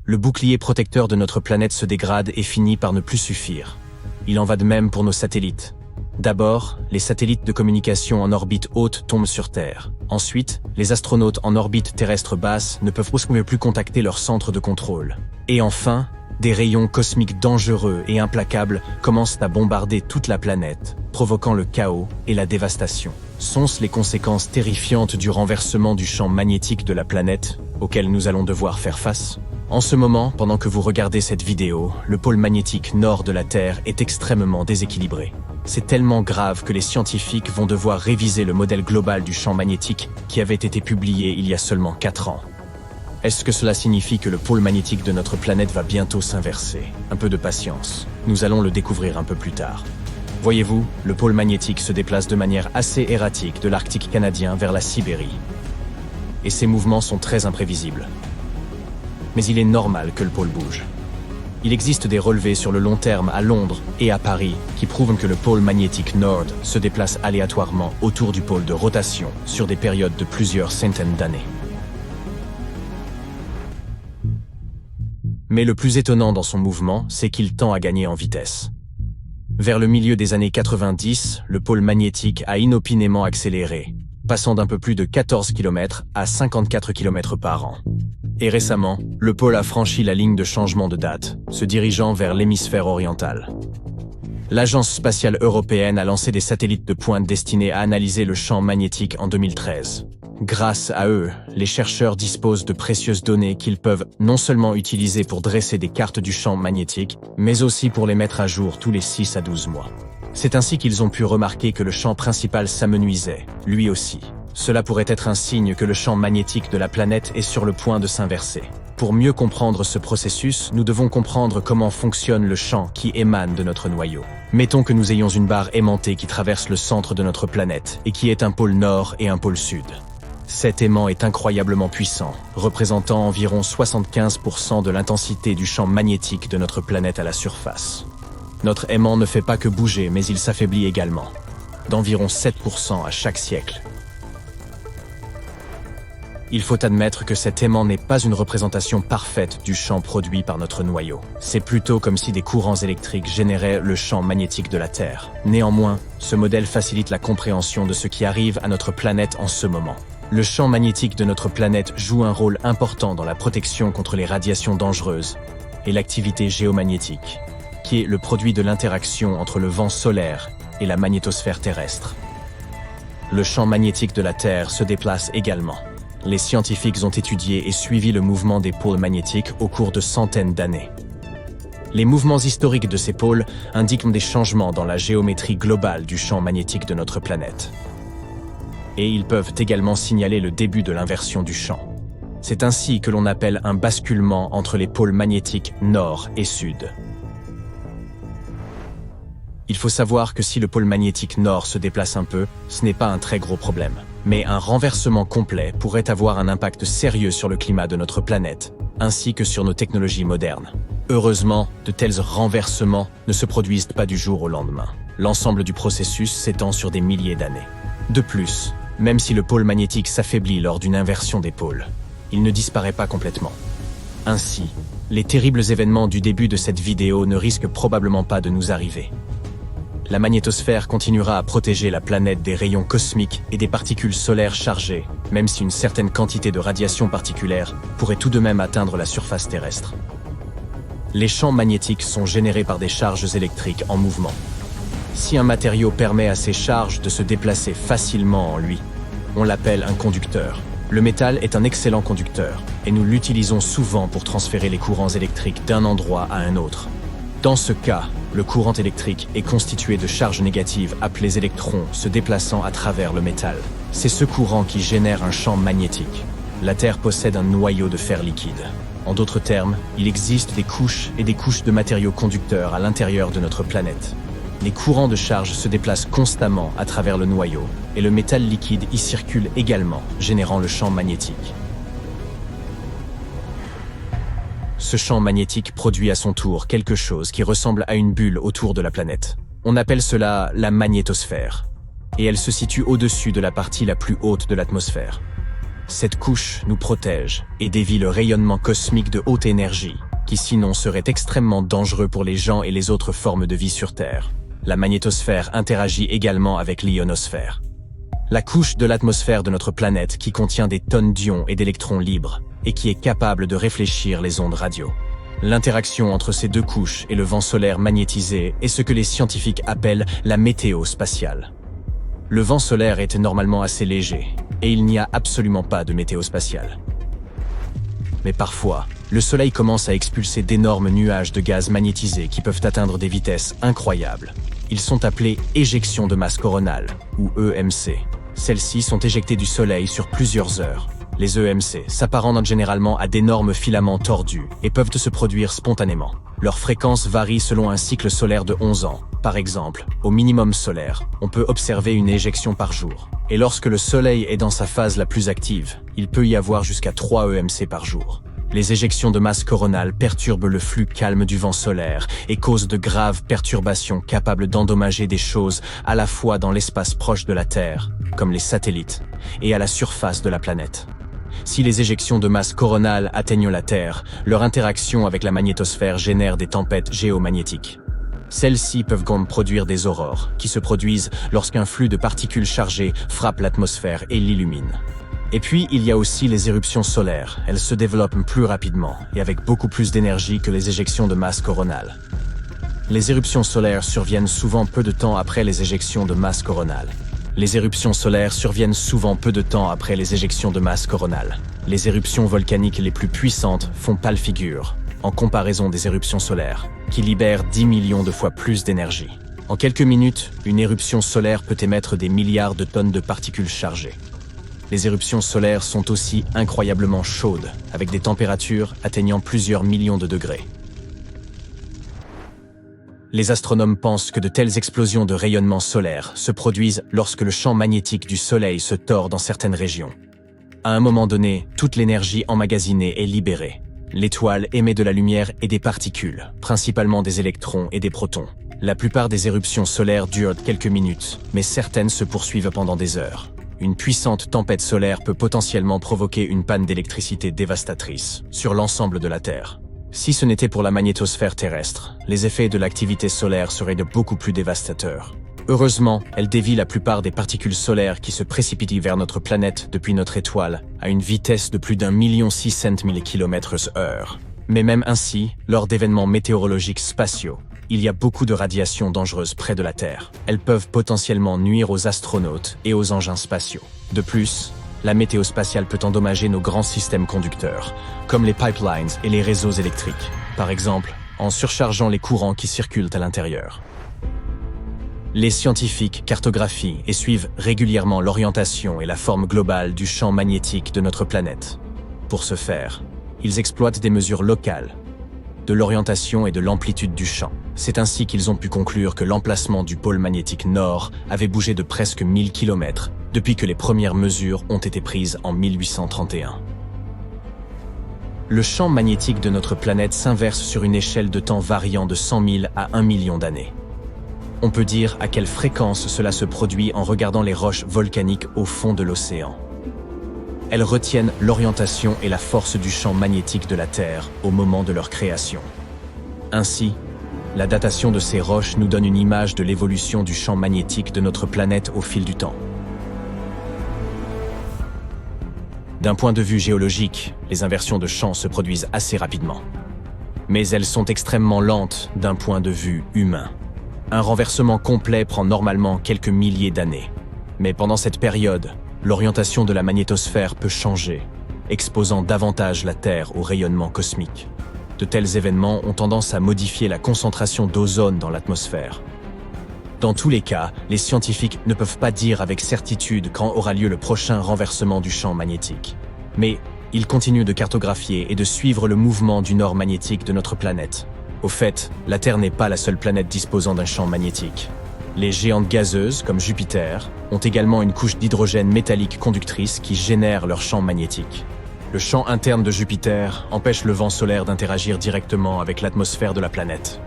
le bouclier protecteur de notre planète se dégrade et finit par ne plus suffire. Il en va de même pour nos satellites. D'abord, les satellites de communication en orbite haute tombent sur Terre. Ensuite, les astronautes en orbite terrestre basse ne peuvent plus contacter leur centre de contrôle. Et enfin, des rayons cosmiques dangereux et implacables commencent à bombarder toute la planète, provoquant le chaos et la dévastation. Sont-ce les conséquences terrifiantes du renversement du champ magnétique de la planète auxquelles nous allons devoir faire face? En ce moment, pendant que vous regardez cette vidéo, le pôle magnétique nord de la Terre est extrêmement déséquilibré. C'est tellement grave que les scientifiques vont devoir réviser le modèle global du champ magnétique qui avait été publié il y a seulement 4 ans. Est-ce que cela signifie que le pôle magnétique de notre planète va bientôt s'inverser? Un peu de patience. Nous allons le découvrir un peu plus tard. Voyez-vous, le pôle magnétique se déplace de manière assez erratique de l'Arctique canadien vers la Sibérie. Et ces mouvements sont très imprévisibles. Mais il est normal que le pôle bouge. Il existe des relevés sur le long terme à Londres et à Paris qui prouvent que le pôle magnétique nord se déplace aléatoirement autour du pôle de rotation sur des périodes de plusieurs centaines d'années. Mais le plus étonnant dans son mouvement, c'est qu'il tend à gagner en vitesse. Vers le milieu des années 90, le pôle magnétique a inopinément accéléré, passant d'un peu plus de 14 km à 54 km par an. Et récemment, le pôle a franchi la ligne de changement de date, se dirigeant vers l'hémisphère oriental. L'Agence spatiale européenne a lancé des satellites de pointe destinés à analyser le champ magnétique en 2013. Grâce à eux, les chercheurs disposent de précieuses données qu'ils peuvent non seulement utiliser pour dresser des cartes du champ magnétique, mais aussi pour les mettre à jour tous les 6 à 12 mois. C'est ainsi qu'ils ont pu remarquer que le champ principal s'amenuisait, lui aussi. Cela pourrait être un signe que le champ magnétique de la planète est sur le point de s'inverser. Pour mieux comprendre ce processus, nous devons comprendre comment fonctionne le champ qui émane de notre noyau. Mettons que nous ayons une barre aimantée qui traverse le centre de notre planète et qui est un pôle nord et un pôle sud. Cet aimant est incroyablement puissant, représentant environ 75% de l'intensité du champ magnétique de notre planète à la surface. Notre aimant ne fait pas que bouger, mais il s'affaiblit également, d'environ 7% à chaque siècle. Il faut admettre que cet aimant n'est pas une représentation parfaite du champ produit par notre noyau. C'est plutôt comme si des courants électriques généraient le champ magnétique de la Terre. Néanmoins, ce modèle facilite la compréhension de ce qui arrive à notre planète en ce moment. Le champ magnétique de notre planète joue un rôle important dans la protection contre les radiations dangereuses et l'activité géomagnétique, qui est le produit de l'interaction entre le vent solaire et la magnétosphère terrestre. Le champ magnétique de la Terre se déplace également. Les scientifiques ont étudié et suivi le mouvement des pôles magnétiques au cours de centaines d'années. Les mouvements historiques de ces pôles indiquent des changements dans la géométrie globale du champ magnétique de notre planète. Et ils peuvent également signaler le début de l'inversion du champ. C'est ainsi que l'on appelle un basculement entre les pôles magnétiques nord et sud. Il faut savoir que si le pôle magnétique nord se déplace un peu, ce n'est pas un très gros problème. Mais un renversement complet pourrait avoir un impact sérieux sur le climat de notre planète, ainsi que sur nos technologies modernes. Heureusement, de tels renversements ne se produisent pas du jour au lendemain. L'ensemble du processus s'étend sur des milliers d'années. De plus, même si le pôle magnétique s'affaiblit lors d'une inversion des pôles, il ne disparaît pas complètement. Ainsi, les terribles événements du début de cette vidéo ne risquent probablement pas de nous arriver. La magnétosphère continuera à protéger la planète des rayons cosmiques et des particules solaires chargées, même si une certaine quantité de radiation particulière pourrait tout de même atteindre la surface terrestre. Les champs magnétiques sont générés par des charges électriques en mouvement. Si un matériau permet à ces charges de se déplacer facilement en lui, on l'appelle un conducteur. Le métal est un excellent conducteur, et nous l'utilisons souvent pour transférer les courants électriques d'un endroit à un autre. Dans ce cas, le courant électrique est constitué de charges négatives appelées électrons se déplaçant à travers le métal. C'est ce courant qui génère un champ magnétique. La Terre possède un noyau de fer liquide. En d'autres termes, il existe des couches et des couches de matériaux conducteurs à l'intérieur de notre planète. Les courants de charge se déplacent constamment à travers le noyau, et le métal liquide y circule également, générant le champ magnétique. Ce champ magnétique produit à son tour quelque chose qui ressemble à une bulle autour de la planète. On appelle cela la magnétosphère, et elle se situe au-dessus de la partie la plus haute de l'atmosphère. Cette couche nous protège et dévie le rayonnement cosmique de haute énergie, qui sinon serait extrêmement dangereux pour les gens et les autres formes de vie sur Terre. La magnétosphère interagit également avec l'ionosphère. La couche de l'atmosphère de notre planète qui contient des tonnes d'ions et d'électrons libres et qui est capable de réfléchir les ondes radio. L'interaction entre ces deux couches et le vent solaire magnétisé est ce que les scientifiques appellent la météo spatiale. Le vent solaire est normalement assez léger et il n'y a absolument pas de météo spatiale. Mais parfois, le Soleil commence à expulser d'énormes nuages de gaz magnétisés qui peuvent atteindre des vitesses incroyables. Ils sont appelés éjections de masse coronale, ou EMC. Celles-ci sont éjectées du Soleil sur plusieurs heures. Les EMC s'apparentent généralement à d'énormes filaments tordus et peuvent se produire spontanément. Leur fréquence varie selon un cycle solaire de 11 ans. Par exemple, au minimum solaire, on peut observer une éjection par jour. Et lorsque le Soleil est dans sa phase la plus active, il peut y avoir jusqu'à 3 EMC par jour. Les éjections de masse coronale perturbent le flux calme du vent solaire et causent de graves perturbations capables d'endommager des choses à la fois dans l'espace proche de la Terre, comme les satellites, et à la surface de la planète. Si les éjections de masse coronale atteignent la Terre, leur interaction avec la magnétosphère génère des tempêtes géomagnétiques. Celles-ci peuvent comme produire des aurores, qui se produisent lorsqu'un flux de particules chargées frappe l'atmosphère et l'illumine. Et puis, il y a aussi les éruptions solaires. Elles se développent plus rapidement et avec beaucoup plus d'énergie que les éjections de masse coronale. Les éruptions solaires surviennent souvent peu de temps après les éjections de masse coronale. Les éruptions solaires surviennent souvent peu de temps après les éjections de masse coronale. Les éruptions volcaniques les plus puissantes font pâle figure, en comparaison des éruptions solaires, qui libèrent 10 millions de fois plus d'énergie. En quelques minutes, une éruption solaire peut émettre des milliards de tonnes de particules chargées. Les éruptions solaires sont aussi incroyablement chaudes, avec des températures atteignant plusieurs millions de degrés. Les astronomes pensent que de telles explosions de rayonnement solaire se produisent lorsque le champ magnétique du Soleil se tord dans certaines régions. À un moment donné, toute l'énergie emmagasinée est libérée. L'étoile émet de la lumière et des particules, principalement des électrons et des protons. La plupart des éruptions solaires durent quelques minutes, mais certaines se poursuivent pendant des heures. Une puissante tempête solaire peut potentiellement provoquer une panne d'électricité dévastatrice sur l'ensemble de la Terre. Si ce n'était pour la magnétosphère terrestre, les effets de l'activité solaire seraient de beaucoup plus dévastateurs. Heureusement, elle dévie la plupart des particules solaires qui se précipitent vers notre planète depuis notre étoile à une vitesse de plus d'1,6 km/h. Mais même ainsi, lors d'événements météorologiques spatiaux, il y a beaucoup de radiations dangereuses près de la Terre. Elles peuvent potentiellement nuire aux astronautes et aux engins spatiaux. De plus, la météo spatiale peut endommager nos grands systèmes conducteurs, comme les pipelines et les réseaux électriques, par exemple en surchargeant les courants qui circulent à l'intérieur. Les scientifiques cartographient et suivent régulièrement l'orientation et la forme globale du champ magnétique de notre planète. Pour ce faire, ils exploitent des mesures locales de l'orientation et de l'amplitude du champ. C'est ainsi qu'ils ont pu conclure que l'emplacement du pôle magnétique nord avait bougé de presque 1000 km depuis que les premières mesures ont été prises en 1831. Le champ magnétique de notre planète s'inverse sur une échelle de temps variant de 100 000 à 1 million d'années. On peut dire à quelle fréquence cela se produit en regardant les roches volcaniques au fond de l'océan. Elles retiennent l'orientation et la force du champ magnétique de la Terre au moment de leur création. Ainsi, la datation de ces roches nous donne une image de l'évolution du champ magnétique de notre planète au fil du temps. D'un point de vue géologique, les inversions de champ se produisent assez rapidement. Mais elles sont extrêmement lentes d'un point de vue humain. Un renversement complet prend normalement quelques milliers d'années. Mais pendant cette période, l'orientation de la magnétosphère peut changer, exposant davantage la Terre au rayonnement cosmique. De tels événements ont tendance à modifier la concentration d'ozone dans l'atmosphère. Dans tous les cas, les scientifiques ne peuvent pas dire avec certitude quand aura lieu le prochain renversement du champ magnétique. Mais ils continuent de cartographier et de suivre le mouvement du nord magnétique de notre planète. Au fait, la Terre n'est pas la seule planète disposant d'un champ magnétique. Les géantes gazeuses, comme Jupiter, ont également une couche d'hydrogène métallique conductrice qui génère leur champ magnétique. Le champ interne de Jupiter empêche le vent solaire d'interagir directement avec l'atmosphère de la planète.